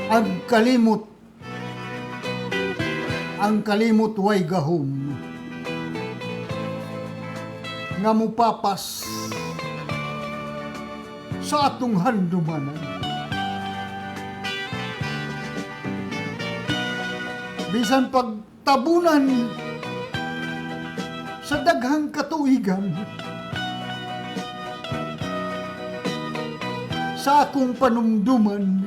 Ang kalimot way gahom nga mupapas sa atong handumanan. Bisan pagtabunan sa daghang katuigan, sa akong panumduman,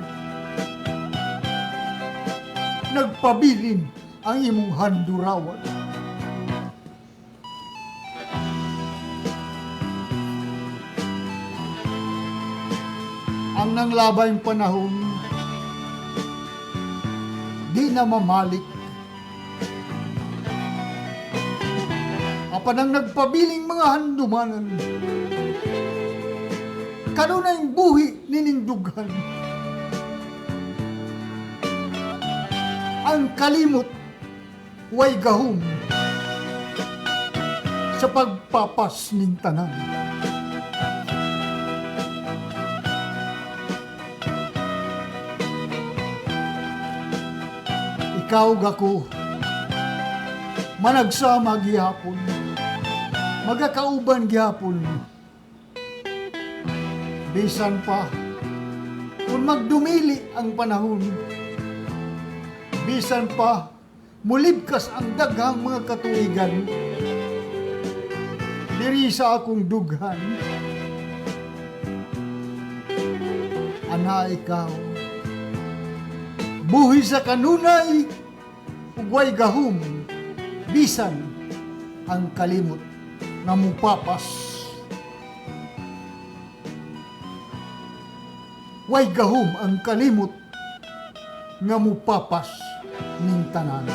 nagpabilin ang imong handurawan. Ang nanglabayng panahon, di na mamalik. Apan ang nagpabiling mga handumanan, kanunay buhi nining dughan. Ang kalimot way gahom sa pagpapas ning tanan. Ikaw gako managsama gihapon, magakauban gihapon. Bisan pa kung magdumili ang panahon, bisan pa mulibkas ang daghang mga katuigan diri sa akong dughan. Ana ikaw, buhi sa kanunay ug way gahom, bisan ang kalimot nga mupapas. Way gahom ang kalimot nga mupapas ning tanan.